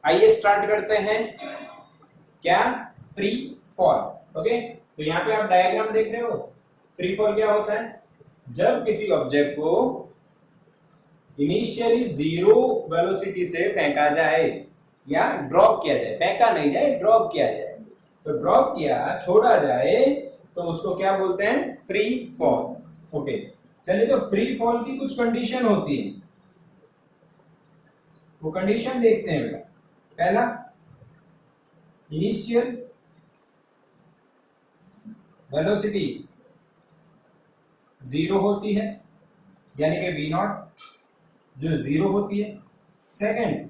आइए स्टार्ट करते हैं। क्या? Free fall. ओके, तो यहाँ पे आप डायग्राम देख रहे हो। फ्री फॉल क्या होता है? जब किसी ऑब्जेक्ट को इनिशियली जीरो वेलोसिटी से फेंका जाए या ड्रॉप किया जाए, फेंका नहीं जाए, ड्रॉप किया जाए, तो ड्रॉप किया, छोड़ा जाए, तो उसको क्या बोलते हैं? Free fall. ओके, चलिए, तो फ्री फॉल की कुछ कंडीशन होती है, वो कंडीशन देखते हैं बेटा। पहला, इनिशियल वेलोसिटी जीरो होती है, यानी कि वी नॉट जो जीरो होती है। सेकंड,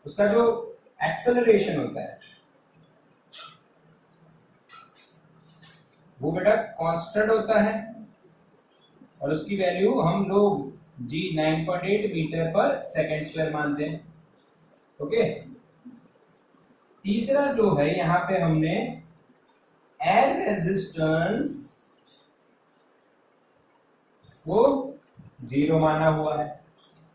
उसका जो एक्सेलरेशन होता है वो बेटा कांस्टेंट होता है, और उसकी वैल्यू हम लोग जी 9.8 मीटर पर सेकंड स्क्वायर मानते हैं। ओके, तीसरा जो है, यहां पे हमने एयर रेजिस्टेंस वो जीरो माना हुआ है।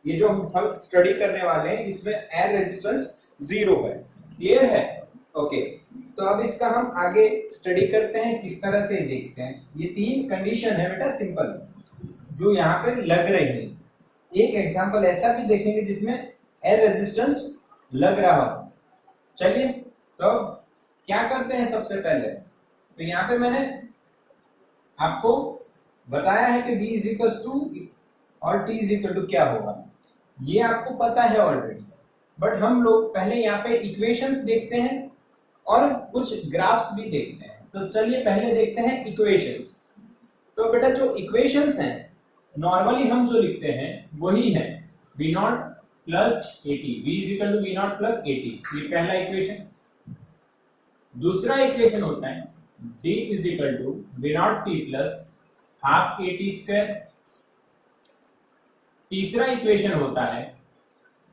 ये जो हम स्टडी करने वाले हैं इसमें एयर रेजिस्टेंस जीरो है। क्लियर है? ओके, तो अब इसका हम आगे स्टडी करते हैं, किस तरह से देखते हैं। ये तीन कंडीशन है बेटा, सिंपल, जो यहाँ पे लग रही है। एक एग्जांपल ऐसा भी देखेंगे जिसमें एयर रेजिस्टेंस लग रहा हो। चलिए, तो क्या करते हैं सबसे पहले, तो यहाँ पे मैंने आपको बताया है कि v इज इक्वल टू और t इज इक्वल टू क्या होगा, ये आपको पता है ऑलरेडी, बट हम लोग पहले यहाँ पे इक्वेशंस देखते हैं और कुछ ग्राफ्स भी देखते हैं। तो चलिए पहले देखते हैं इक्वेशंस। तो बेटा जो इक्वेशंस हैं, नॉर्मली हम जो लिखते हैं वही है v not plus A T, V is equal to we not plus A T, ये पहला इक्वेशन। दूसरा इक्वेशन होता है d is equal to we not T plus half A T square. तीसरा इक्वेशन होता है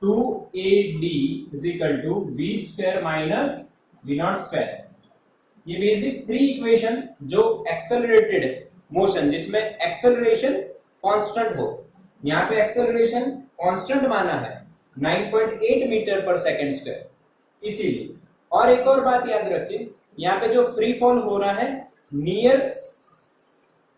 2ad is equal to V square minus V not square. ये बेसिक थ्री इक्वेशन जो एक्सेलरेटेड मोशन, जिसमें एक्सेलरेशन कांस्टेंट हो, यहाँ पे एक्सेलरेशन कांस्टेंट माना है 9.8 मीटर पर सेकंड स्क्वायर, इसीलिए। और एक और बात याद रखिए, यहाँ पे जो फ्री फॉल हो रहा है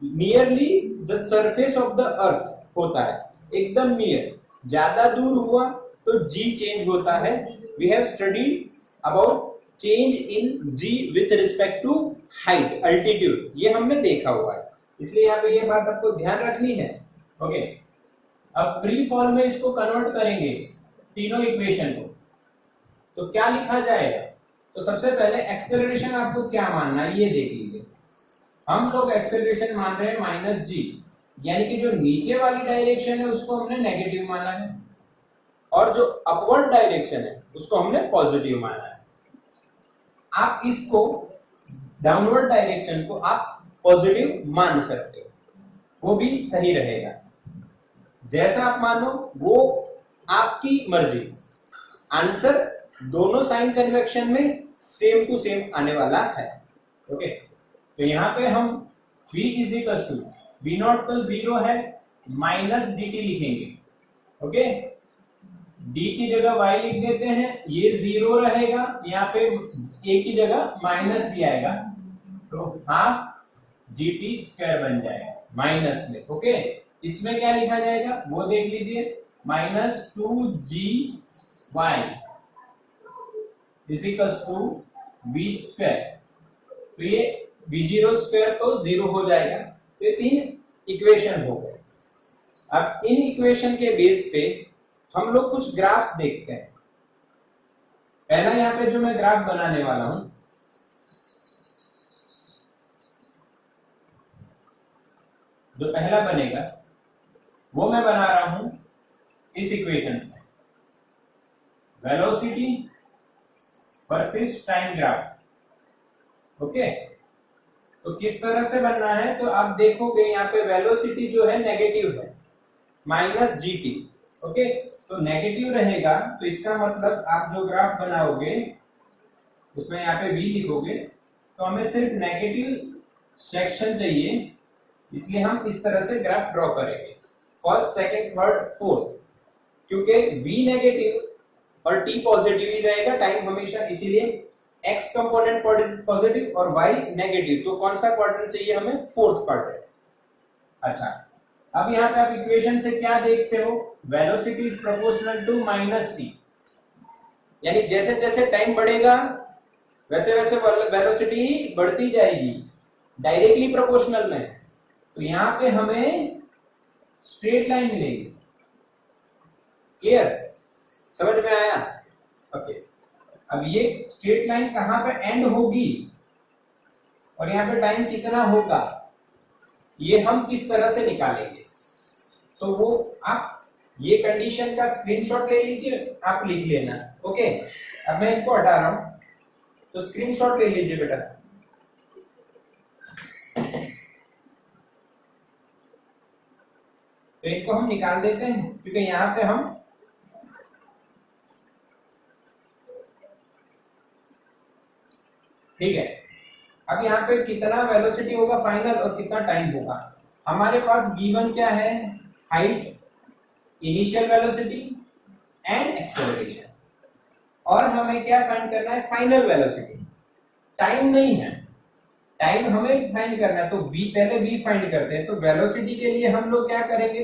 nearly the surface of the earth होता है, एकदम नियर। ज्यादा दूर हुआ तो जी चेंज होता है। We have studied about change in G with respect to height, altitude, ये हमने देखा हुआ है, इसलिए यहाँ पे ये बात आपको ध्यान रखनी है। ओके, अब फ्री फॉल में इसको कन्वर्ट करेंगे तीनों इक्वेशन को, तो क्या लिखा जाएगा? तो सबसे पहले एक्सेलरेशन आपको क्या मानना है ये देख लीजिए। हम लोग एक्सेलरेशन मान रहे हैं माइनस जी, यानी कि जो नीचे वाली डायरेक्शन है उसको हमने नेगेटिव माना है, और जो अपवर्ड डायरेक्शन है उसको हमने पॉजिटिव माना है। आप इसको डाउनवर्ड डायरेक्शन को आप पॉजिटिव मान सकते हो, वो भी सही रहेगा। जैसा आप मानो वो आपकी मर्जी। आंसर दोनों साइन कन्वेक्शन में सेम टू सेम आने वाला है। ओके, तो यहाँ पे हम v is equal to we not तो जीरो है, माइनस जी टी लिखेंगे। ओके, d की जगह y लिख देते हैं, ये जीरो रहेगा, यहाँ पे a की जगह माइनस जी आएगा, तो हाफ जी टी स्क्वायर बन जाएगा माइनस में। ओके, इसमें क्या लिखा जाएगा वो देख लीजिए, minus two G Y is equal to V square. तो ये वी जीरो स्क्वायर तो जीरो हो जाएगा। तो ये तीन इक्वेशन हो गए। अब इन इक्वेशन के बेस पे हम लोग कुछ ग्राफ्स देखते हैं। पहला यहाँ पे जो मैं ग्राफ बनाने वाला हूं, जो पहला बनेगा वो मैं बना रहा हूं इस इक्वेशन से, velocity versus time graph. Okay, तो किस तरह से बनना है, तो आप देखोगे यहाँ पे वेलोसिटी जो है नेगेटिव है, माइनस जी टी। ओके, तो नेगेटिव रहेगा, तो इसका मतलब आप जो ग्राफ बनाओगे उसमें यहाँ पे v लिखोगे, तो हमें सिर्फ नेगेटिव सेक्शन चाहिए, इसलिए हम इस तरह से ग्राफ ड्रॉ करेंगे, फर्स्ट सेकंड थर्ड फोर्थ। क्योंकि v नेगेटिव और t पॉजिटिव ही रहेगा, टाइम हमेशा, इसीलिए x कंपोनेंट पॉजिटिव और y नेगेटिव। तो कौन सा क्वाड्रेंट चाहिए हमें? Fourth quadrant. अच्छा, अब यहाँ पे आप इक्वेशन से क्या देखते हो? Velocity is proportional to minus T, यानी जैसे जैसे टाइम बढ़ेगा वैसे वैसे वेलोसिटी बढ़ती जाएगी, डायरेक्टली प्रोपोर्शनल में। तो यहाँ पे हमें स्ट्रेट लाइन मिलेगी। क्लियर? समझ में आया? ओके। अब ये स्ट्रेट लाइन कहां पे एंड होगी और यहाँ पे टाइम कितना होगा, ये हम किस तरह से निकालेंगे? तो वो आप ये कंडीशन का स्क्रीनशॉट ले लीजिए, आप लिख लेना। ओके, अब मैं इनको हटा रहा हूं, तो स्क्रीनशॉट ले लीजिए बेटा। तो इनको हम निकाल देते हैं, क्योंकि यहां पे हम ठीक है। अब यहाँ पे कितना वेलोसिटी होगा फाइनल और कितना टाइम होगा? हमारे पास गिवन क्या है? Height, initial velocity and acceleration. और हमें क्या फाइंड करना है? Final velocity. टाइम नहीं है, टाइम हमें फाइंड करना है, तो v पहले v फाइंड करते हैं। तो वेलोसिटी के लिए हम लोग क्या करेंगे?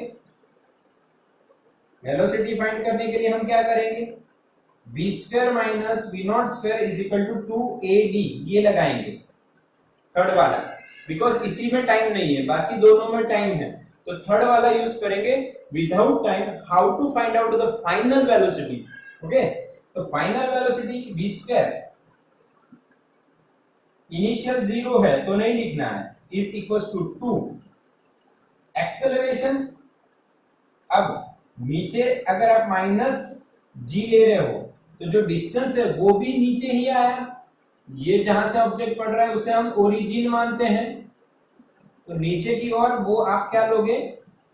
वेलोसिटी फाइंड करने के लिए हम क्या करेंगे? v square minus v not square is equal to 2ad, ये लगाएंगे थर्ड वाला, बिकॉज इसी में टाइम नहीं है, बाकी दोनों में टाइम है। तो थर्ड वाला यूज करेंगे without time, how to find out the final velocity. Okay, तो final velocity v square, initial 0 है तो नहीं लिखना है, इज इक्वल टू 2 एक्सेलरेशन। अब नीचे अगर आप माइनस g ले रहे हो तो जो डिस्टेंस है वो भी नीचे ही आया, ये जहां से ऑब्जेक्ट पड़ रहा है उसे हम ओरिजिन मानते हैं, तो नीचे की ओर वो आप क्या लोगे?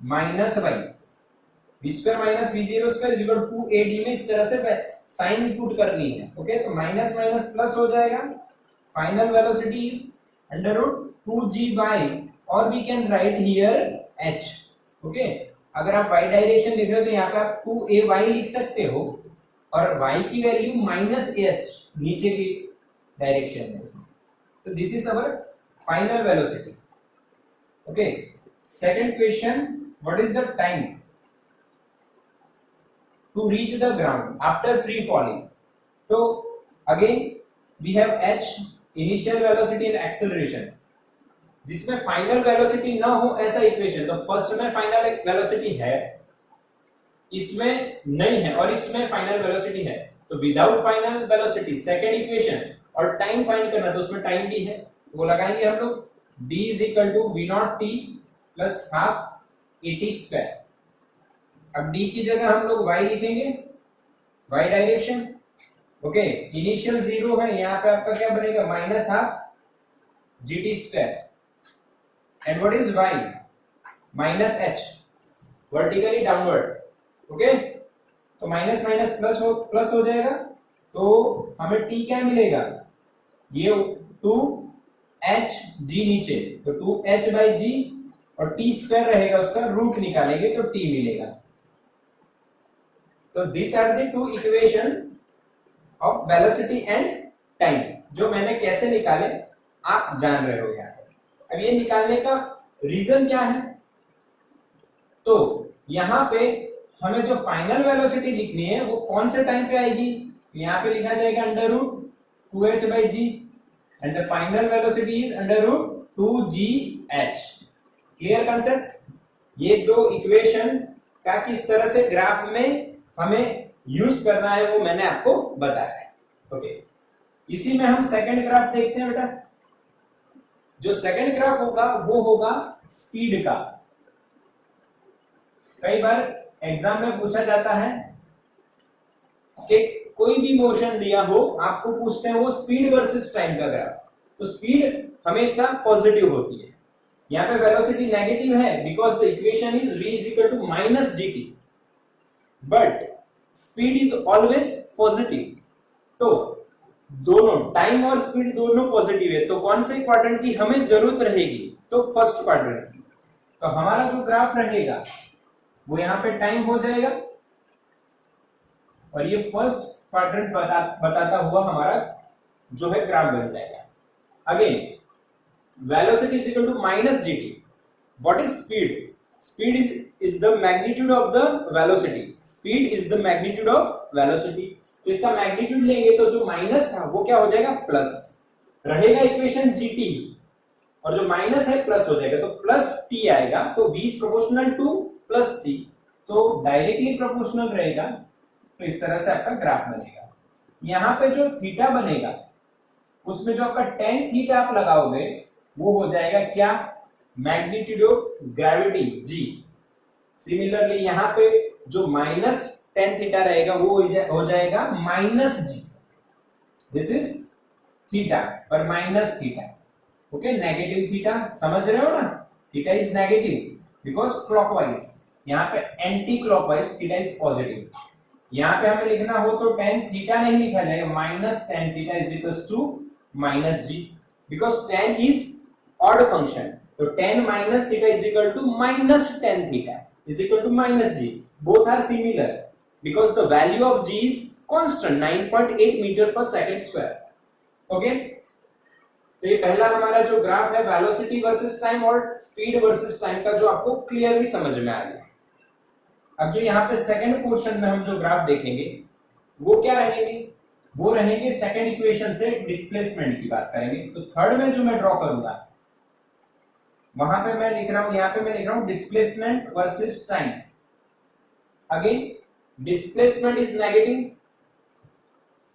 Minus Y, V square minus V zero square is equal to 2ad में इस तरह से साइन पुट करनी है। ओके, तो माइनस माइनस प्लस हो जाएगा, final velocity is under root 2g by, और we can write here h। Okay, अगर आप y डायरेक्शन लिख रहे हो तो यहाँ पे आप 2ay लिख सकते हो, और y की वैल्यू माइनस h नीचे की डायरेक्शन में। तो this is our final velocity. Okay, second question, what is the time to reach the ground after free falling? तो again we have h, initial velocity and acceleration, जिसमें final velocity ना हो ऐसा equation. तो first में final velocity है, इसमें नहीं है, और इसमें फाइनल वेलोसिटी है। तो without final velocity second equation, और टाइम फाइंड करना तो उसमें टाइम भी है, तो वो लगाएंगे हम लोग d is equal to we not T plus half A T square. अब d की जगह हम लोग y लिखेंगे, y डायरेक्शन। ओके, इनिशियल 0 है, यहाँ पे आपका क्या बनेगा? Minus half G T square, and what is y? Minus h, vertically downward. Okay, तो माइनस माइनस प्लस हो जाएगा, तो हमें t क्या मिलेगा? ये 2hg नीचे, तो 2h बाई जी, और t स्क्वायर रहेगा, उसका रूट निकालेंगे तो t मिलेगा। तो this are the two equation of velocity and time, जो मैंने कैसे निकाले आप जान रहे हो यहाँ पे। अब ये निकालने का रीजन क्या है? तो यहाँ पे हमें जो फाइनल वेलोसिटी लिखनी है वो कौन से टाइम पे आएगी? यहाँ पे लिखा जाएगा under root 2h by G, and the final velocity is under root 2gh। Clear concept? ये दो इक्वेशन का किस तरह से ग्राफ में हमें यूज करना है वो मैंने आपको बताया है। ओके, इसी में हम सेकंड ग्राफ देखते हैं बेटा। जो सेकंड ग्राफ होगा वो होगा स्पीड का। कई बार एग्जाम में पूछा जाता है कि कोई भी मोशन दिया हो, आपको पूछते हैं वो स्पीड वर्सेस टाइम का ग्राफ, तो स्पीड हमेशा पॉजिटिव होती है। यहाँ पे वेलोसिटी नेगेटिव है because the equation is v is equal to minus gt, but speed is always positive. तो दोनों टाइम और स्पीड दोनों पॉजिटिव है, तो कौन से क्वाड्रेंट की हमें जरूरत रहेगी? तो फर्स्ट क्वाड्रेंट की। तो हमारा जो ग्राफ रहेगा वो यहाँ पे टाइम हो जाएगा, और ये फर्स्ट क्वाड्रेंट बताता हुआ हमारा जो है ग्राफ बन जाएगा। Again velocity is equal to minus G T. What is speed? Speed is the magnitude of the velocity. Speed is the magnitude of velocity. तो इसका मैग्नीट्यूड लेंगे तो जो माइनस था वो क्या हो जाएगा, प्लस रहेगा, इक्वेशन जीटी, और जो माइनस है प्लस हो जाएगा, तो प्लस टी आएगा। तो v is proportional two plus T, तो डायरेक्टली प्रोपोर्शनल रहेगा। तो इस तरह से आपका ग्राफ बनेगा। यहाँ पे जो थीटा बनेगा उसमें जो आपका टेन थीटा आप लगाओगे वो हो जाएगा क्या, magnitude of gravity G. Similarly यहाँ पे जो माइनस टेन थीटा रहेगा वो हो जाएगा minus G. This is theta पर minus theta. Okay, negative theta समझ रहे हो ना, theta is negative because clockwise, यहाँ पे anti clockwise theta is positive. यहाँ पे हमें लिखना हो तो टेन थीटा नहीं लिखा जाएगा, minus tan theta is equals to minus G, because tan is odd function. तो tan minus theta is equal to minus tan theta is equal to minus G. Both are similar because the value of G is constant 9.8 metre per second square. Okay, तो ये पहला हमारा जो graph है velocity versus time और speed versus time का, जो आपको क्लियरली समझ में आ गया। अब जो यहाँ पे सेकंड क्वेश्चन में हम जो ग्राफ देखेंगे वो क्या रहेंगे, वो रहेंगे सेकंड इक्वेशन से डिस्प्लेसमेंट की बात करेंगे। तो थर्ड में जो मैं ड्रॉ करूंगा वहां पे मैं लिख रहा हूं, यहाँ पे मैं लिख रहा हूं displacement versus time. Again displacement is negative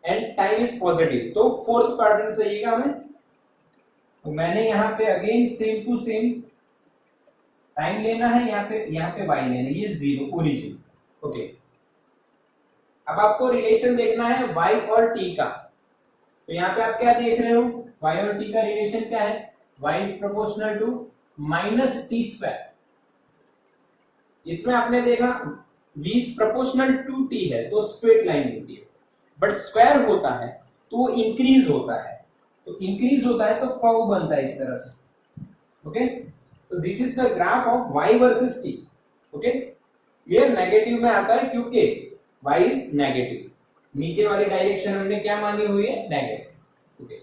and time is positive, तो फोर्थ क्वाड्रेंट चाहिएगा हमें। तो मैंने यहाँ पे again same to same time लेना है, यहाँ पे y लेना है, ये जीरो ओरिजिन। ओके, अब आपको रिलेशन देखना है y और t का। तो यहाँ पे आप क्या देख रहे हो, y और t का रिलेशन क्या है, y is proportional to minus T square. इसमें आपने देखा v is proportional to t है तो स्ट्रेट लाइन होती है, बट स्क्वायर होता है तो वो इंक्रीज होता है। तो इंक्रीज होता है तो कर्व बनता है इस तरह से। ओके, तो this is the graph of y versus t। Okay, ये नेगेटिव में आता है क्योंकि y इज नेगेटिव, नीचे वाली डायरेक्शन हमने क्या मानी हुई है, नेगेटिव। ओके,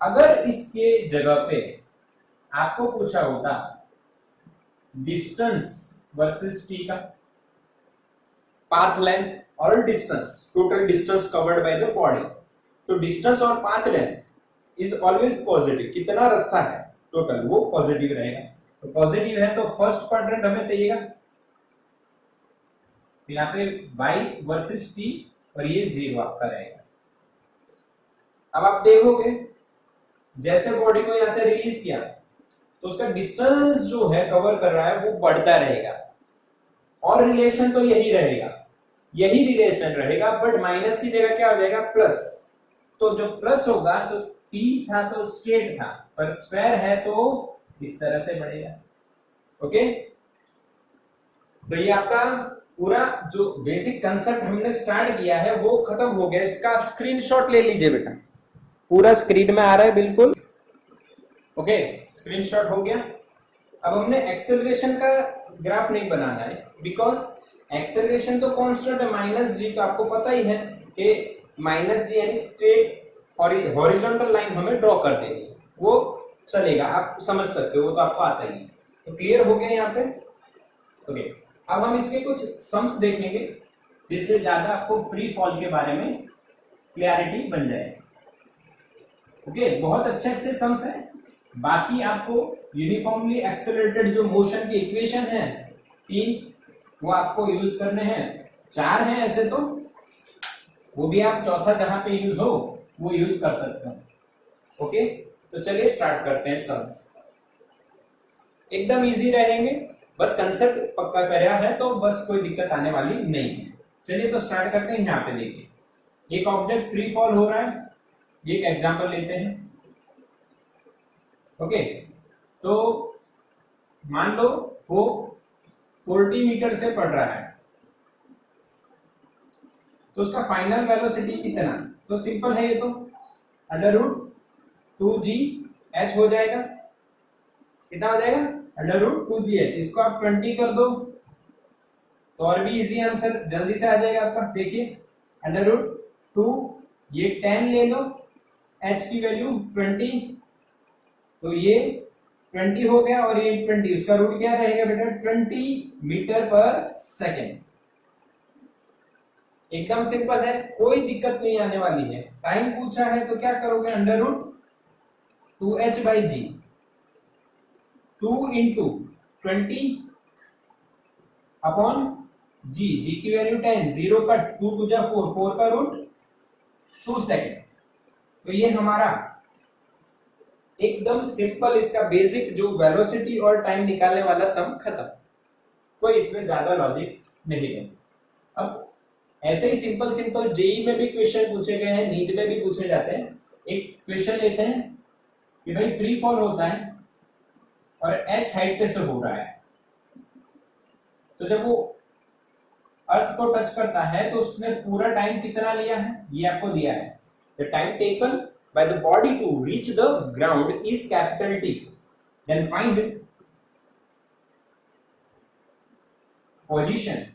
अगर इसके जगह पे आपको पूछा होता डिस्टेंस वर्सेस t का, पाथ लेंथ और distance, total distance covered by the body, तो डिस्टेंस और path length is always positive. कितना रास्ता है टोटल, वो पॉजिटिव रहेगा। तो पॉजिटिव है तो फर्स्ट क्वाड्रेंट हमें चाहिएगा। तो यहाँ पे y वर्सेस t और ये जीरो आपका रहेगा। अब आप देखोगे जैसे बॉडी को यहां से रिलीज किया तो उसका डिस्टेंस जो है कवर कर रहा है वो बढ़ता रहेगा, और रिलेशन तो यही रहेगा, यही रिलेशन रहेगा, बट माइनस की जगह क्या हो जाएगा, प्लस। तो जो प्लस होगा तो t था तो स्ट्रेट था, पर स्क्वायर है तो इस तरह से बढ़ेगा। ओके, तो ये आपका पूरा जो बेसिक कंसेप्ट हमने स्टार्ट किया है वो खत्म हो गया। इसका स्क्रीनशॉट ले लीजिए बेटा, पूरा स्क्रीन में आ रहा है बिल्कुल। ओके, स्क्रीनशॉट हो गया। अब हमने एक्सेलरेशन का ग्राफ नहीं बनाना है बिकॉज एक्सेलरेशन तो कांस्टेंट है माइनस जी, तो आपको पता ही है कि माइनस जी यानी स्ट्रेट और हॉरिजॉन्टल लाइन हमें ड्रॉ कर देनी है, वो चलेगा, आप समझ सकते हो, वो तो आपको आता ही है। तो क्लियर हो गया यहाँ पे। ओके, अब हम इसके कुछ सम्स देखेंगे जिससे ज्यादा आपको फ्री फॉल के बारे में क्लियरिटी बन जाए। ओके, बहुत अच्छे अच्छे सम्स हैं। बाकी आपको यूनिफॉर्मली एक्सेलरेटेड जो मोशन की इक्वेशन है 3, वो आपको यूज करने हैं। 4 हैं ऐसे तो, वो भी आप चौथा जहां पे यूज हो वो यूज कर सकते हैं। ओके, तो चलिए स्टार्ट करते हैं। सम्स एकदम इजी रहेंगे, बस कंसेप्ट पक्का कराया है तो बस कोई दिक्कत आने वाली नहीं है। चलिए तो स्टार्ट करते हैं। यहाँ पे देखिए एक ऑब्जेक्ट फ्री फॉल हो रहा है, ये एक एग्जांपल लेते हैं। ओके, तो मान लो वो 40 मीटर से पड़ रहा है, तो उसका फाइनल वेलोसिटी कितना, तो सिंपल है ये तो √2gh हो जाएगा। कितना हो जाएगा, √2gh। इसको आप 20 कर दो तो और भी इजी आंसर जल्दी से आ जाएगा आपका। देखिए अंडर रूट 2, ये 10 ले लो, h की वैल्यू 20, तो ये 20 हो गया और ये 20, उसका रूट क्या रहेगा बेटा 20 मीटर पर सेकेंड। एकदम सिंपल है, कोई दिक्कत नहीं आने वाली है। टाइम पूछा है तो क्या करोगे, under root 2h by G, 2 into 20 upon G, G की वैल्यू 10, 0 का 2 टू जा 4, 4 का रूट 2 सेकेंड। तो ये हमारा एकदम सिंपल, इसका बेसिक जो वेलोसिटी और टाइम निकालने वाला सम खत्म। कोई इसमें ज्यादा लॉजिक नहीं है। अब ऐसे ही सिंपल सिंपल जेई में भी क्वेश्चन पूछे गए हैं, नीट में भी पूछे जाते हैं। एक क्वेश्चन लेते हैं कि भाई फ्री फॉल होता है और h हाइट पे से हो रहा है, तो जब वो अर्थ को टच करता है तो उसने पूरा टाइम कितना लिया है, ये आपको दिया है। The time taken by the body to reach the ground is capital T, then find position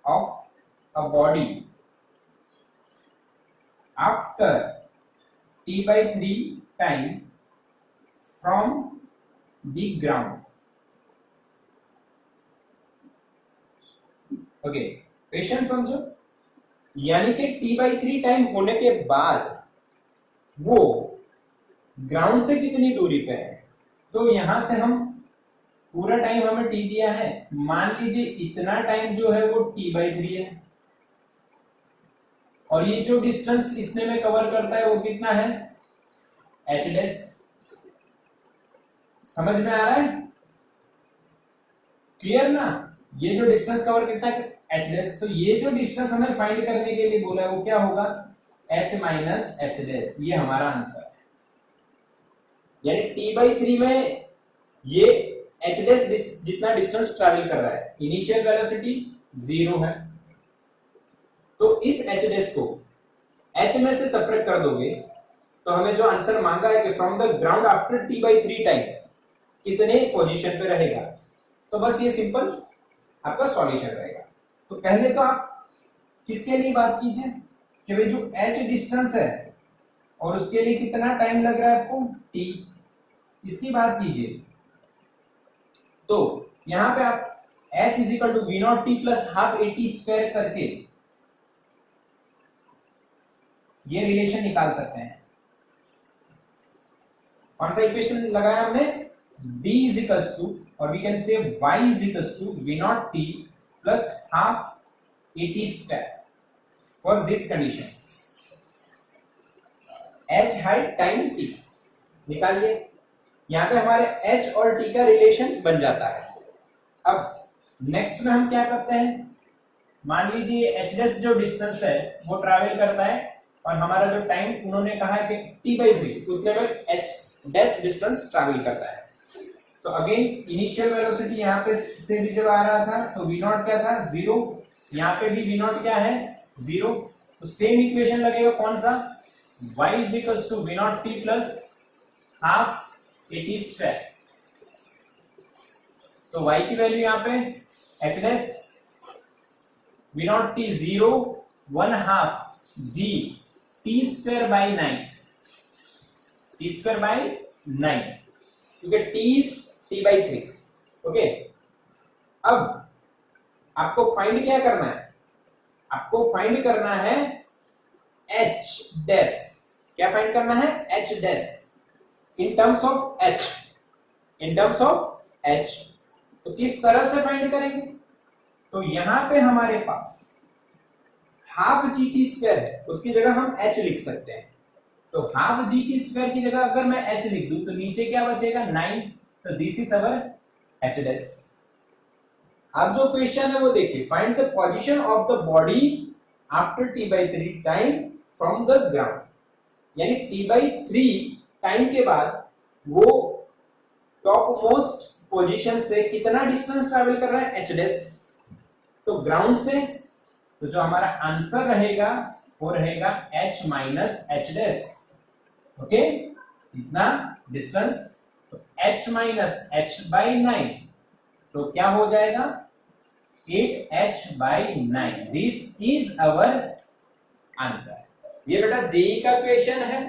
of a body after t/3 time from the ground. Okay, question समझो। यानी कि t/3 टाइम होने के बाद वो ग्राउंड से कितनी दूरी पे है, तो यहां से हम पूरा टाइम हमें t दिया है, मान लीजिए इतना टाइम जो है वो t/3 है, और ये जो डिस्टेंस इतने में कवर करता है वो कितना है h डैश। समझ में आ रहा है, क्लियर ना? ये जो डिस्टेंस कवर करता है h डैश, तो ये जो डिस्टेंस हमें फाइंड करने के लिए बोला है वो क्या होगा, h माइनस h डैश। ये हमारा आंसर है। यानी t/3 में ये h डैश जितना डिस्टेंस ट्रैवल कर रहा है, इनिशियल वेलोसिटी 0 है, तो इस h डैश को h में से सेपरेट कर दोगे तो हमें जो आंसर मांगा है कि from the ground after t/3 time कितने पोजीशन पे रहेगा, तो बस ये सिंपल आपका सॉल्यूशन रहेगा। तो पहले तो आप किसके लिए बात कीजिए कि भाई जो h डिस्टेंस है और उसके लिए कितना टाइम लग रहा है आपको t, इसकी बात कीजिए। तो यहां पे आप h is equal to we not T plus half a t square करके ये रिलेशन निकाल सकते हैं। कौन सा इक्वेशन लगाया हमने, b इज इक्वल्स टू, और we can say y is equals to we not T plus half a t square for this condition, h height time t निकालिए। यहां पे हमारे h और t का रिलेशन बन जाता है। अब नेक्स्ट में हम क्या करते हैं, मान लीजिए h डैश जो डिस्टेंस है वो ट्रैवल करता है और हमारा जो टाइम उन्होंने कहा है कि t/3 उतने में h डैश डिस्टेंस ट्रैवल करता है। तो अगेन इनिशियल वेलोसिटी यहाँ पे से भी जब आ रहा था तो v नॉट क्या था 0, यहाँ पे भी v नॉट क्या है 0, तो सेम इक्वेशन लगेगा कौन सा, y is equals to we not T plus half a t square. तो y की वैल्यू यहाँ पे h dash v not t 0 1 half g t square by 9, t square by 9, क्योंकि t इज t/3। ओके, अब आपको फाइंड क्या करना है, आपको फाइंड करना है h डैश। क्या फाइंड करना है, h dash in terms of h, in terms of h। तो किस तरह से फाइंड करेंगे, तो यहां पे हमारे पास हाफ जी टी स्क्वायर है, उसकी जगह हम h लिख सकते हैं। तो हाफ जी टी स्क्वायर की जगह अगर मैं h लिख दूं तो नीचे क्या बचेगा 9, तो this is our h dash. अब जो क्वेश्चन है वो देखिए, find the position of the body after t/3 time from the ground. यानी t/3 टाइम के बाद वो टॉप मोस्ट पोजीशन से कितना डिस्टेंस ट्रैवल कर रहा है, h डैश। तो ग्राउंड से, तो जो हमारा आंसर रहेगा वो रहेगा h minus h dash. Okay, इतना डिस्टेंस, तो h माइनस h बाई 9, तो क्या हो जाएगा 8h/9। This is our answer. ये बेटा जेई का क्वेश्चन है,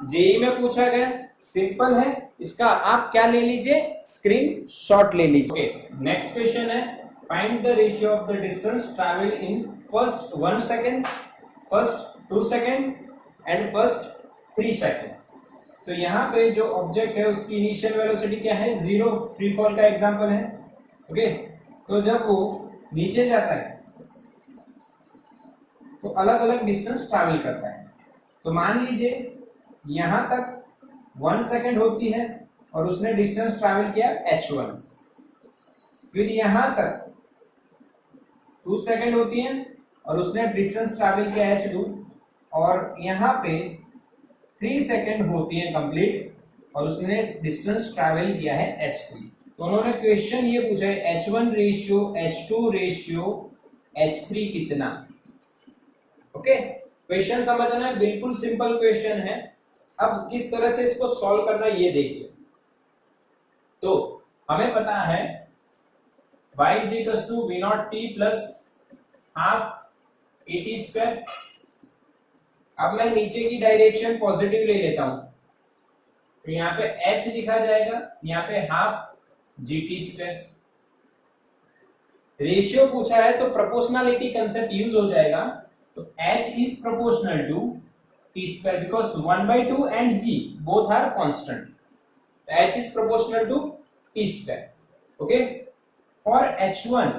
जेई में पूछा गया, सिंपल है। इसका आप क्या ले लीजिए, स्क्रीनशॉट ले लीजिए। ओके, नेक्स्ट क्वेश्चन है, find the ratio of the distance travelled in first 1 second, first 2 second and first 3 second. तो यहाँ पे जो ऑब्जेक्ट है उसकी इनिशियल वेलोसिटी क्या है, 0, फ्री फॉल का एग्जांपल है। ओके, तो जब वो नीचे जाता है तो अलग अलग डिस्टेंस ट्रैवल करता है। तो मान लीजिए यहां तक 1 सेकेंड होती है और उसने डिस्टेंस ट्रैवल किया h1, फिर यहां तक 2 सेकेंड होती है और उसने डिस्टेंस ट्रैवल किया h2, और यहाँ पे 3 सेकेंड होती है कंप्लीट और उसने डिस्टेंस ट्रैवल किया है h3। तो उन्होंने क्वेश्चन ये पूछा है h1 ratio h2 ratio h3 कितना। ओके, क्वेश्चन समझना है, बिल्कुल सिंपल क्वेश्चन है। अब किस तरह से इसको सॉल्व करना ये देखिए। तो हमें पता है y is equals to v naught t plus half at square. अब मैं नीचे की डायरेक्शन पॉजिटिव ले लेता हूं, तो यहाँ पे h लिखा जाएगा, यहाँ पे हाफ gt स्क्वायर। रेशियो पूछा है तो प्रोपोर्शनलिटी कंसेप्ट यूज हो जाएगा। तो h is proportional to t square because 1/2 and g both are constant. So h is proportional to t square. Okay, for h1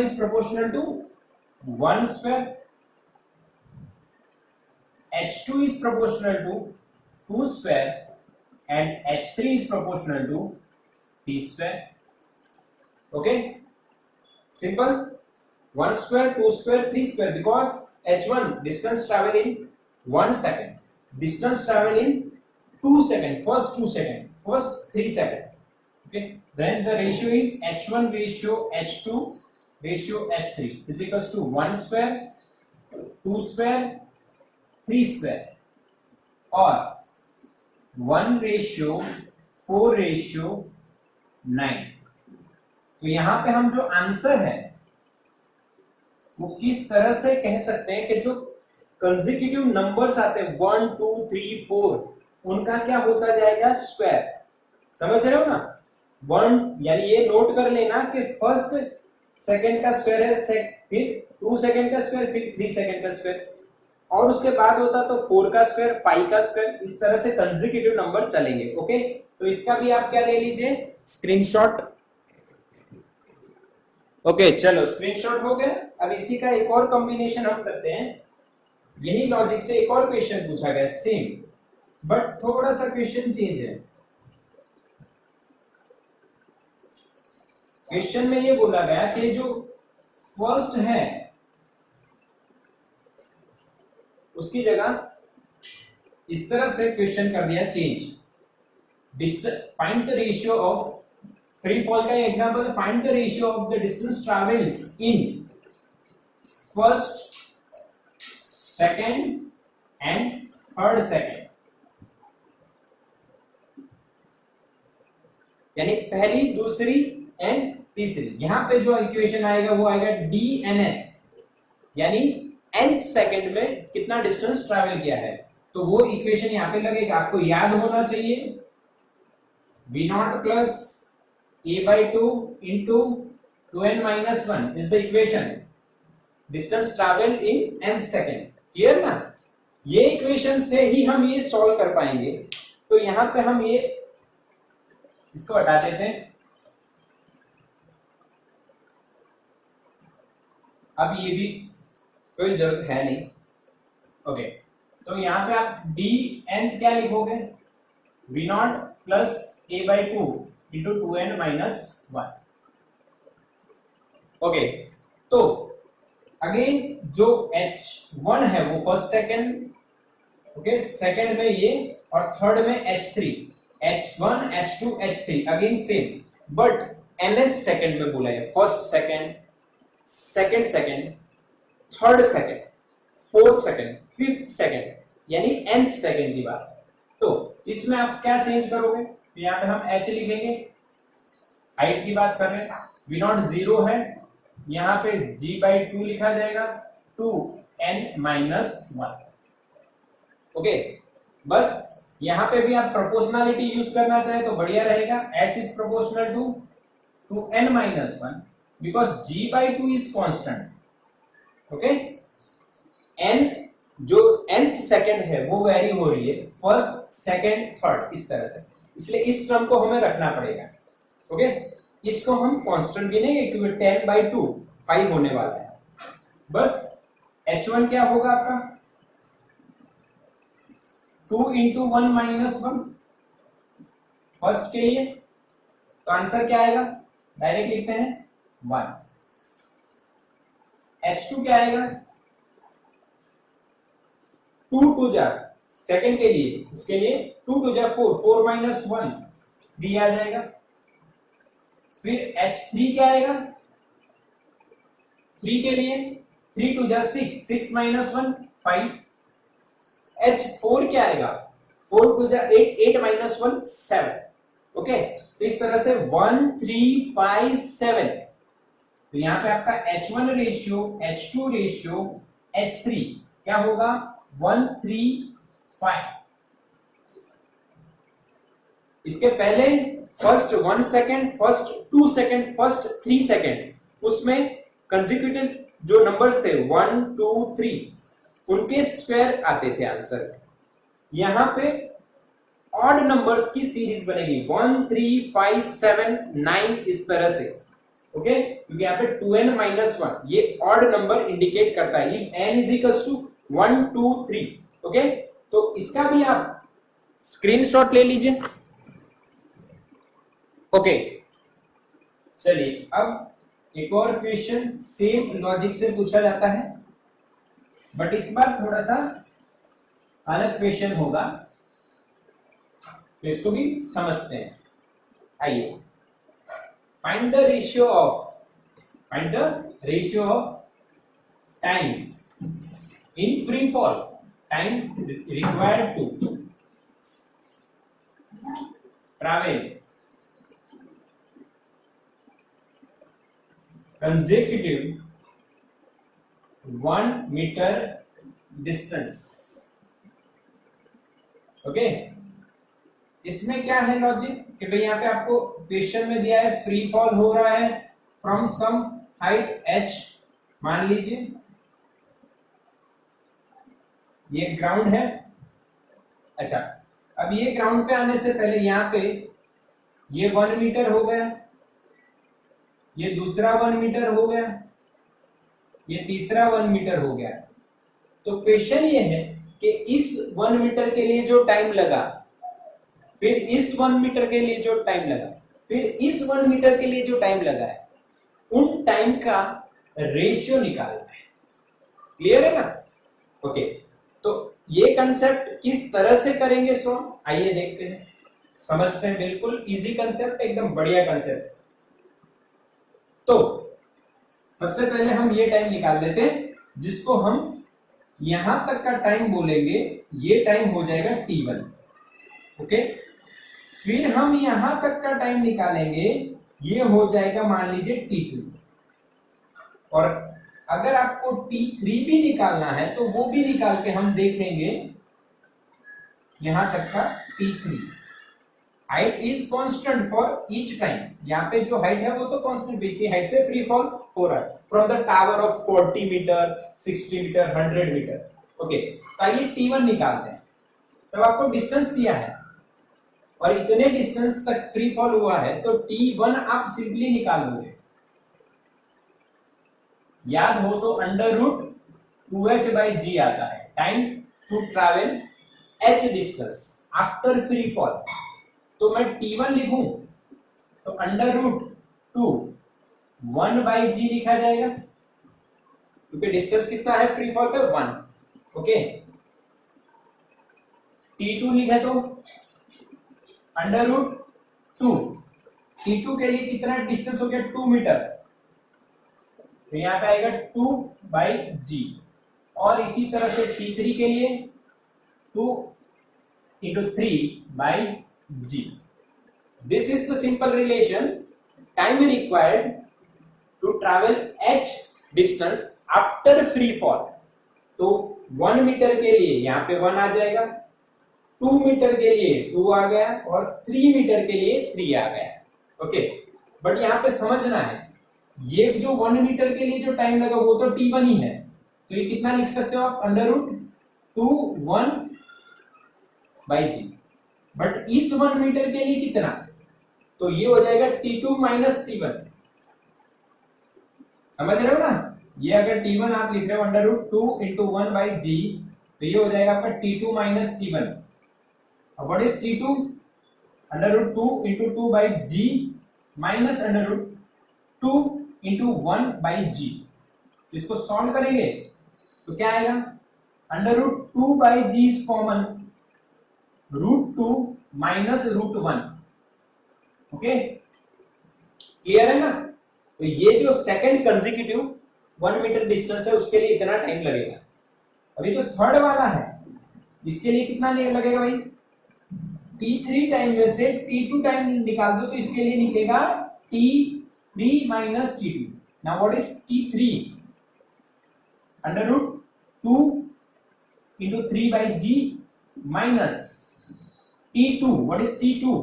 is proportional to 1 square, h2 is proportional to 2 square and h3 is proportional to t square. Okay, simple. 1 square, 2 square, 3 square, because h1 distance travel in 1 second, distance travel in 2 second, first 2 second, first 3 second. Okay, then the ratio is h1 ratio h2 ratio h3 is equals to 1 square, 2 square, 3 square, or 1 ratio 4 ratio 9। तो यहां पे हम जो answer है वो किस तरह से कह सकते हैं कि जो कंसेक्यूटिव नंबर्स आते हैं 1 2 3 4, उनका क्या होता जाएगा, स्क्वायर। समझ रहे हो ना, 1 यानी ये नोट कर लेना कि फर्स्ट सेकंड का स्क्वायर है, फिर 2 सेकंड का स्क्वायर, फिर 3 सेकंड का स्क्वायर, और उसके बाद होता तो 4 का स्क्वायर, 5 का स्क्वायर, इस तरह से कंसेक्यूटिव नंबर चलेंगे। ओके, तो इसका भी आप क्या ले लीजिए, स्क्रीनशॉट। ओके, चलो स्क्रीनशॉट हो गया। अब इसी का एक और कॉम्बिनेशन हम करते हैं। यही लॉजिक से एक और क्वेश्चन पूछा गया सेम, बट थोड़ा सा क्वेश्चन चेंज है। क्वेश्चन में ये बोला गया कि जो फर्स्ट है उसकी जगह इस तरह से क्वेश्चन कर दिया change, find the ratio of, free fall का example, find the ratio of the distance travel in first second and third second, यानी पहली, दूसरी एंड तीसरी। यहां पे जो इक्वेशन आएगा वो आएगा डी एन एथ, यानी nth सेकंड में कितना डिस्टेंस ट्रैवल किया है। तो वो इक्वेशन यहां पे लगेगा, आपको याद होना चाहिए v naught plus a/2 into 2n-1 is the equation distance travel in nth second। Clear ना, ये इक्वेशन से ही हम ये सॉल्व कर पाएंगे। तो यहां पे हम ये इसको हटा देते हैं। अब ये भी कोई जरूरत है नहीं। ओके, तो यहां पे आप डी एन क्या लिखोगे, v naught plus a/2 into 2n-1। Okay, तो अगेन जो h1 है वो फर्स्ट सेकंड, ओके, सेकंड में ये, और थर्ड में h3, h1 h2 h3 again same, but nth second में बोला है, first second, second second, third second, fourth second, fifth second, यानी nth सेकंड की बात। तो इसमें आप क्या चेंज करोगे, यहाँ पे हम h लिखेंगे, हाइट की बात कर रहे हैं, वी नॉट 0 है, यहाँ पे g/2 लिखा जाएगा 2n-1। ओके, बस यहाँ पे भी आप प्रोपोर्शनलिटी यूज करना चाहे तो बढ़िया रहेगा, h is proportional to 2n-1 because g/2 is constant. Okay, n जो nth सेकंड है वो वेरी हो रही है, फर्स्ट सेकंड थर्ड इस तरह से, इसलिए इस टर्म को हमें रखना पड़ेगा। ओके, इसको हम कांस्टेंट गिनेंगे क्योंकि 10/2 5 होने वाला है। बस h1 क्या होगा आपका 2 × 1 - 1 फर्स्ट के लिए, तो आंसर क्या आएगा, डायरेक्ट लिखते हैं 1। h2 क्या आएगा 2 2 जा सेकंड के लिए, इसके लिए 2 2 जा 4, 4 - 1 3 आ जाएगा। फिर h3 क्या आएगा 3 के लिए 3 2 जा 6, 6 - 1 5। h4 क्या आएगा 4 2 जा 8, 8 - 1 7। ओके, तो इस तरह से 1 3 5 7। तो यहाँ पे आपका h1 ratio, h2 ratio, h3 क्या होगा 1 3 5। इसके पहले first 1 second, first 2 second, first 3 second, उसमें कंसेक्यूटिव जो नंबर्स थे 1 2 3 उनके स्क्वायर आते थे आंसर में। यहां पे ऑड नंबर्स की सीरीज बनेगी 1 3 5 7 9 इस तरह से। ओके, क्योंकि यहाँ पे 2n-1 ये ऑड नंबर इंडिकेट करता है if n is equals to 1 2 3। Okay, तो इसका भी आप स्क्रीनशॉट ले लीजिए। ओके, चलिए अब एक और क्वेश्चन सेम लॉजिक से पूछा जाता है, बट इस बार थोड़ा सा अलग क्वेश्चन होगा, तो इसको भी समझते हैं। आइए, find the ratio of time in free fall, time required to travel consecutive 1 meter distance। Okay, इसमें क्या है लॉजिक कि भाई यहाँ पे आपको क्वेश्चन में दिया है फ्री फॉल हो रहा है फ्रॉम सम हाइट h, मान लीजिए ये ग्राउंड है। अच्छा, अब ये ग्राउंड पे आने से पहले यहाँ पे ये 1 मीटर हो गया, ये दूसरा 1 मीटर हो गया, ये तीसरा 1 मीटर हो गया। तो क्वेश्चन ये है कि इस 1 मीटर के लिए जो टाइम लगा, फिर इस 1 मीटर के लिए जो टाइम लगा, फिर इस 1 मीटर के लिए जो टाइम लगा है, उन टाइम का रेशियो निकालना है। क्लियर है ना? ओके, तो ये कंसेप्ट किस तरह से करेंगे सॉल्व, आइए देखते हैं, समझते हैं। बिल्कुल इजी कंसेप्ट, एकदम बढ़िया कंसेप्ट। तो सबसे पहले हम ये टाइम निकाल लेते हैं, जिसको हम यहां तक का टाइम बोलेंगे, ये टाइम हो जाएगा t1। ओके, फिर हम यहां तक का टाइम निकालेंगे, ये हो जाएगा मान लीजिए t2। और अगर आपको t3 भी निकालना है तो वो भी निकाल के हम देखेंगे यहां तक का t3। Height is constant for each time, यहाँ पे जो हाइट है वो तो कांस्टेंट, इतनी हाइट से फ्री फॉल हो रहा है from the tower of 40 metre, 60 metre, 100 metre. Okay, तो आइए t1 निकालते हैं। तब आपको डिस्टेंस दिया है और इतने डिस्टेंस तक फ्री फॉल हुआ है, तो t1 आप सिंपली निकाल लोगे। याद हो तो √2h/g आता है, time to travel h distance after free fall. तो मैं t1 लिखूं तो √2 1/g लिखा जाएगा, क्योंकि डिस्टेंस कितना है फ्री फॉल पे 1। ओके, t2 लिखे तो √2, t2 के लिए कितना डिस्टेंस हो गया 2 मीटर, तो यहाँ पे आएगा 2/g। और इसी तरह से t3 के लिए 2 × 3/g। This is the simple relation time required to travel h distance after free fall, तो 1 मीटर के लिए यहाँ पे 1 आ जाएगा, 2 मीटर के लिए 2 आ गया और 3 मीटर के लिए 3 आ गया। ओके, बट यहाँ पे समझना है ये जो 1 मीटर के लिए जो टाइम लगा वो तो t1 ही है, तो ये कितना लिख सकते हो आप, √2 1 बाई जी। बट इस 1 मीटर के लिए कितना, तो ये हो जाएगा t2 माइनस t1। समझ रहे हो ना, ये अगर t1 आप लिख रहे हो √2 इंटू 1 बाई जी, तो ये हो जाएगा आपका t2 माइनस t1। अब what is t2, √2 into 2 by ji minus √2 into 1 by G. इसको सॉल्व करेंगे तो क्या आएगा, √2 by ji is common, √2 minus √1। Okay, clear है ना। तो ये जो सेकंड कंसेक्यूटिव 1 मीटर डिस्टेंस है उसके लिए इतना टाइम लगेगा। अभी जो थर्ड वाला है इसके लिए कितना लगेगा भाई, t3 टाइम में से t2 टाइम निकाल दो तो इसके लिए निकलेगा t3 minus t2। Now what is t3, √2 into 3 by ji minus t2, what is t2।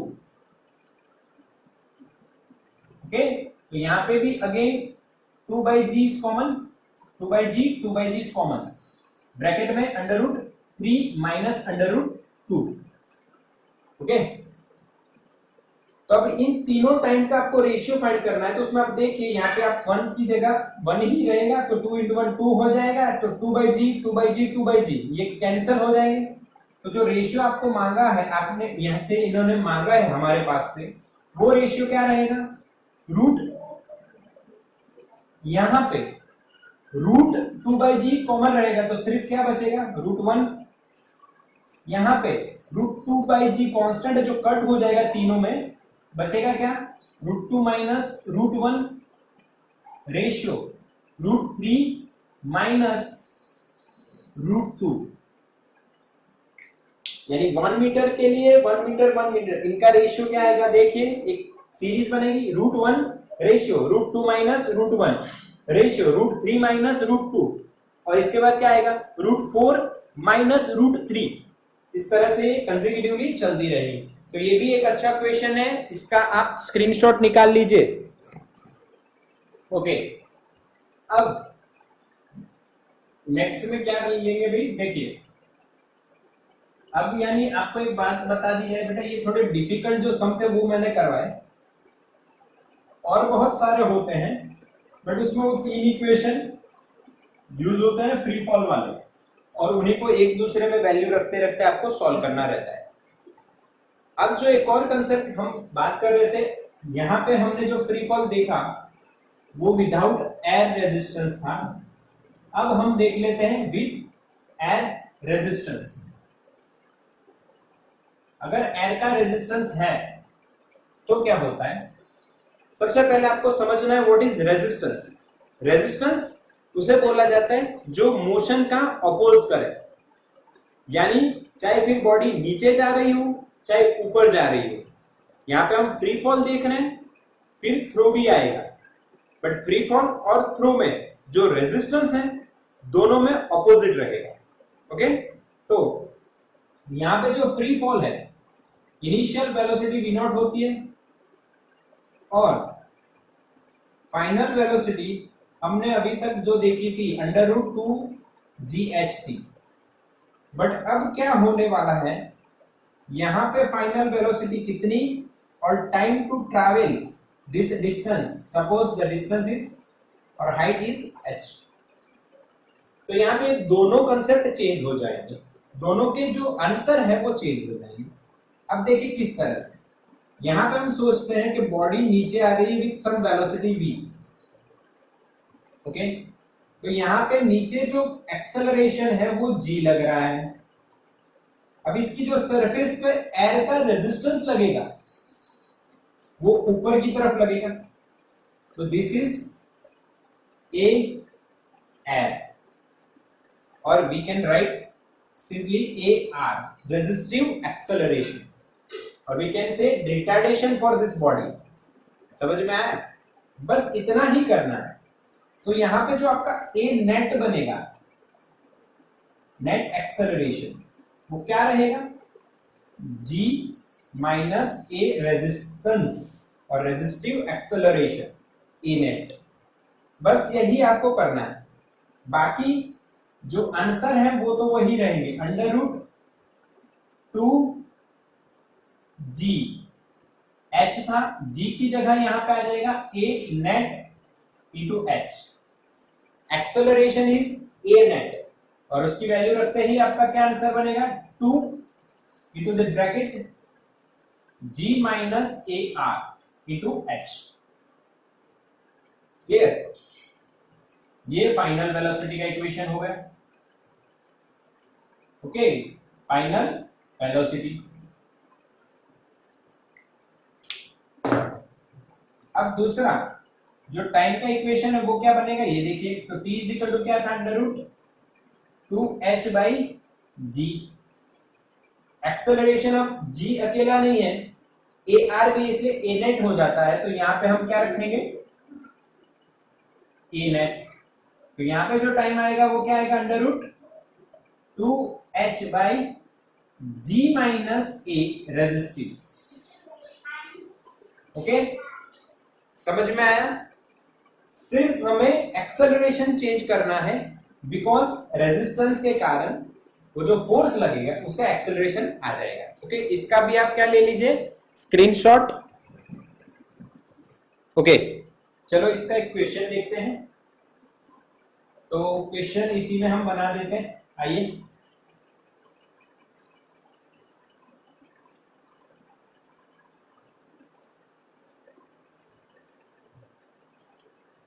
Okay, तो यहाँ पे भी again 2 by ji is common, 2 by ji is common, bracket में √3 माइनस √2। ओके, तो अब इन तीनों टाइम का आपको रेशियो फाइंड करना है, तो उसमें आप देखिए यहाँ पे आप 1 की जगह 1 ही रहेगा, तो 2 इंटू 1 2 हो जाएगा, तो 2 by G 2 by G 2 by G ये कैंसिल हो जाएंगे। तो जो रेशियो आपको मांगा है, आपने यहाँ से इन्होंने मांगा है हमारे पास से, वो रेशियो क्या रहेगा, रूट यहाँ पे √2 बाई जी कॉमन रहेगा, तो सिर्फ क्या बचेगा, √1। यहाँ पे √2 बाई जी कॉन्स्टेंट है जो कट हो जाएगा तीनों में, बचेगा क्या, √2 माइनस √1 रेशियो √3 माइनस √2, यानी 1 मीटर के लिए 1 मीटर 1 मीटर इनका रेशियो क्या आएगा, देखिए एक सीरीज बनेगी, √1 रेशियो √2 माइनस √1 रेशियो √3 माइनस √2, और इसके बाद क्या आएगा, √4 माइनस √3। इस तरह से कंसेक्यूटिवली चलती रहेगी। तो ये भी एक अच्छा क्वेश्चन है, इसका आप स्क्रीनशॉट निकाल लीजिए। ओके, अब नेक्स्ट में क्या लेंगे भाई, देखिए अब यानी आपको एक बात बता दी है बेटा, ये थोड़े डिफिकल्ट जो सम थे वो मैंने करवाए, और बहुत सारे होते हैं बट उसमें वो 3 इक्वेशन यूज होते हैं फ्री फॉल वाले, और उन्हीं को एक दूसरे में वैल्यू रखते रखते आपको सॉल्व करना रहता है। अब जो एक और कंसेप्ट हम बात कर रहे थे, यहाँ पे हमने जो फ्री फॉल देखा वो विदाउट एयर रेजिस्टेंस था, अब हम देख लेते हैं विद एयर रेजिस्टेंस। अगर एयर का रेजिस्टेंस है तो क्या होता है, सबसे पहले आपको समझना है व्हाट इज रेजिस्टेंस। रेजिस्टेंस उसे बोला जाता है जो मोशन का अपोज करे, यानी चाहे फिर बॉडी नीचे जा रही हो चाहे ऊपर जा रही हो। यहाँ पे हम फ्री फॉल देख रहे हैं, फिर थ्रो भी आएगा, बट फ्री फॉल और थ्रो में जो रेजिस्टेंस है दोनों में अपोजिट रहेगा। ओके, तो यहाँ पे जो फ्री फॉल है इनिशियल वेलोसिटी v0 होती है और फाइनल वेलोसिटी हमने अभी तक जो देखी थी √2gh थी। बट अब क्या होने वाला है, यहां पे फाइनल वेलोसिटी कितनी और time to travel this distance, suppose the distance is और हाइट इज h। तो यहाँ पे दोनों कंसेप्ट चेंज हो जाएंगे, दोनों के जो आंसर है वो चेंज हो जाएंगे। अब देखिए किस तरह से, यहां पे हम सोचते हैं कि बॉडी नीचे आ रही है with some velocity v। Okay, तो यहाँ पे नीचे जो एक्सेलरेशन है वो g लग रहा है। अब इसकी जो सरफेस पे एयर का रेजिस्टेंस लगेगा वो ऊपर की तरफ लगेगा, तो दिस इज a एयर, और we can write simply AR resistive acceleration, और we can say retardation for this body. समझ में आया, बस इतना ही करना है। तो यहां पे जो आपका ए नेट बनेगा, नेट एक्सेलरेशन, वो क्या रहेगा, जी माइनस ए रेजिस्टेंस और रेजिस्टिव एक्सेलरेशन, ए नेट। बस यही आपको करना है, बाकी जो आंसर है वो तो वही रहेंगे, अंडर रूट 2 जी, एच था, जी की जगह यहां पे आ जाएगा A net into H, acceleration is A net, और उसकी वैल्यू रखते ही आपका क्या आंसर बनेगा, 2 into the bracket g minus a r into h. Clear? ये फाइनल वेलोसिटी का इक्वेशन हो गया। Okay, final velocity. अब दूसरा जो टाइम का इक्वेशन है वो क्या बनेगा, ये देखिए, तो t इज इक्वल टू क्या था, under root 2h by g. Acceleration अब g अकेला नहीं है, ए आर भी, इसलिए ए नेट हो जाता है, तो यहां पे हम क्या रखेंगे, ए नेट। तो यहां पे जो टाइम आएगा वो क्या आएगा, under root 2h by ji minus a resistive. Okay, समझ में आया? सिर्फ हमें एक्सेलरेशन चेंज करना है, बिकॉज रेजिस्टेंस के कारण वो जो फोर्स लगेगा उसका एक्सेलरेशन आ जाएगा। ओके, इसका भी आप क्या ले लीजिए, स्क्रीनशॉट। ओके, चलो इसका एक क्वेश्चन देखते हैं। तो क्वेश्चन इसी में हम बना देते हैं, आइए।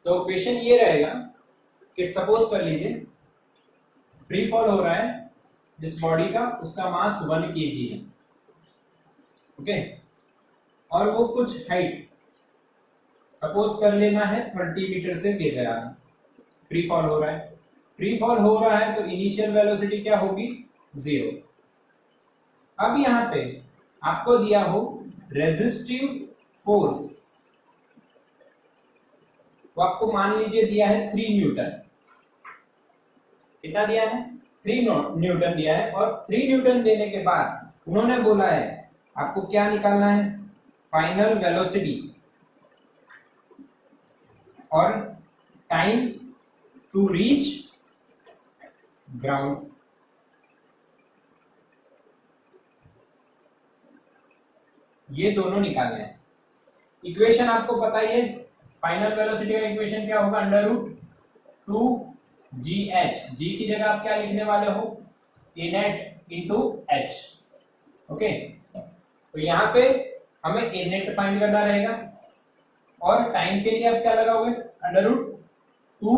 तो क्वेश्चन ये रहेगा कि सपोज कर लीजिए फ्री फॉल हो रहा है जिस बॉडी का, उसका मास 1 kg है। ओके, और वो कुछ हाइट सपोज कर लेना है 30 मीटर से गिर रहा है, फ्री फॉल हो रहा है। फ्री फॉल हो रहा है तो इनिशियल वेलोसिटी क्या होगी, 0। अब यहां पे आपको दिया हो रेजिस्टिव फोर्स, तो आपको मान लीजिए दिया है 3 न्यूटन। कितना दिया है, 3 न्यूटन दिया है, और 3 न्यूटन देने के बाद उन्होंने बोला है आपको क्या निकालना है, फाइनल वेलोसिटी और टाइम टू रीच ग्राउंड। ये दोनों निकालने हैं। इक्वेशन आपको पता ही है, फाइनल वेलोसिटी का इक्वेशन क्या होगा, अंडर रूट 2 जी एच, जी की जगह आप क्या लिखने वाले हो, ए नेट इंटू एच। ओके, तो यहां पे हमें ए नेट फाइंड करना रहेगा, और टाइम के लिए आप क्या लगाओगे, under root 2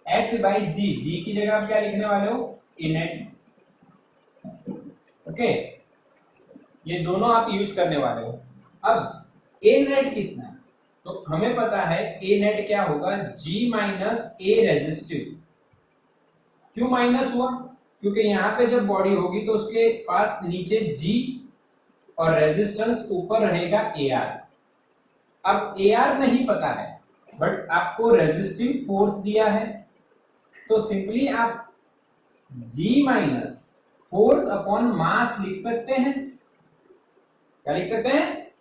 H by ji, G की जगह आप क्या लिखने वाले हो, ए नेट। ओके, ये दोनों आप यूज करने वाले हो। अब ए नेट कितना, तो हमें पता है ए नेट क्या होगा, जी माइनस ए रेजिस्टिव। क्यों माइनस हुआ, क्योंकि यहां पे जब बॉडी होगी तो उसके पास नीचे जी और रेजिस्टेंस ऊपर रहेगा ए आर। अब ए आर नहीं पता है, बट आपको रेजिस्टिव फोर्स दिया है, तो सिंपली आप g minus force upon mass लिख सकते हैं। क्या लिख सकते हैं,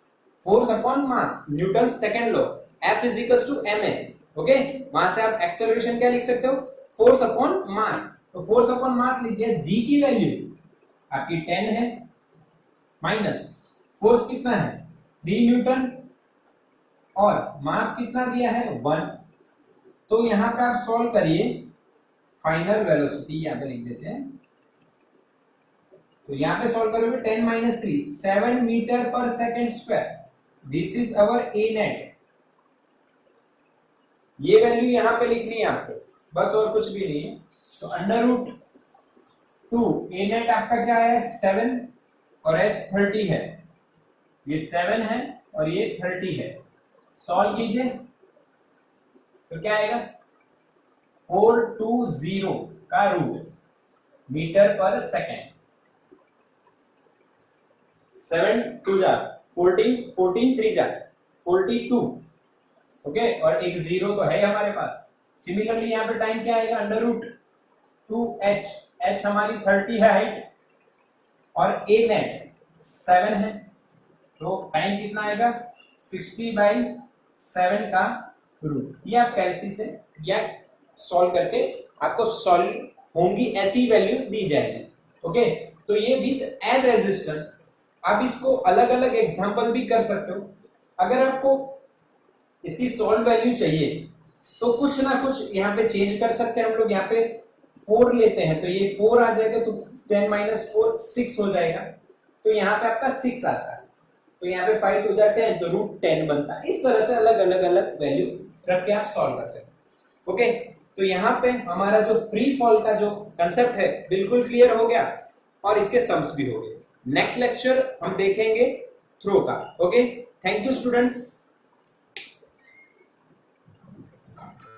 force upon mass, Newton second law, F is equal to ma। Okay, वहां से आप एक्सेलरेशन क्या लिख सकते हो, फोर्स अपॉन मास। तो फोर्स अपॉन मास लिख दिया, जी की वैल्यू आपकी 10 है, माइनस फोर्स कितना है 3 न्यूटन, और मास कितना दिया है 1। तो यहां पे आप सॉल्व करिए, फाइनल वेलोसिटी यहां पे लिख देते हैं। तो यहां पे सॉल्व करोगे 10 माइनस 3, 7 मीटर पर second square. This is our A net. ये वैल्यू यहां पे लिखनी है आपको, बस और कुछ भी नहीं है। तो अंडर रूट 2, ए नेट आपका क्या है 7, और h 30 है, ये 7 है और ये 30 है। सॉल्व कीजिए तो क्या आएगा, 420 का रूट मीटर पर सेकेंड। 7 2 जा 14, 14 3 जा 42। ओके, और एक जीरो तो है हमारे पास, सिमिलरली यहाँ पे टाइम क्या आएगा, अंडर रूट 2h, h हमारी 30 है हाइट और a नेट 7 है, तो टाइम कितना आएगा 60/7 का रूट। ये आप कैलसी से या सॉल्व करके आपको सॉल्व होंगी ऐसी वैल्यू दी जाएगी। ओके, तो ये विथ एन रेजिस्टेंस, आप इसको अलग अलग एग्जांपल भी कर सकते हो। अगर आपको इसकी सॉल्व वैल्यू चाहिए तो कुछ ना कुछ यहाँ पे चेंज कर सकते हैं हम लोग। यहाँ पे 4 लेते हैं तो ये 4 आ जाएगा, तो 10 - 4 6 हो जाएगा, तो यहाँ पे आपका 6 आता है, तो यहाँ पे 5 हो जाते हैं तो √10 बनता है। इस तरह से अलग अलग अलग वैल्यू रख के आप सॉल्व कर सकते हैं। ओके, तो यहाँ पे हमारा जो फ्री फॉल का जो कंसेप्ट है बिल्कुल क्लियर हो गया और इसके सम्स भी हो गए। नेक्स्ट लेक्चर हम देखेंगे थ्रो का। Okay, thank you students.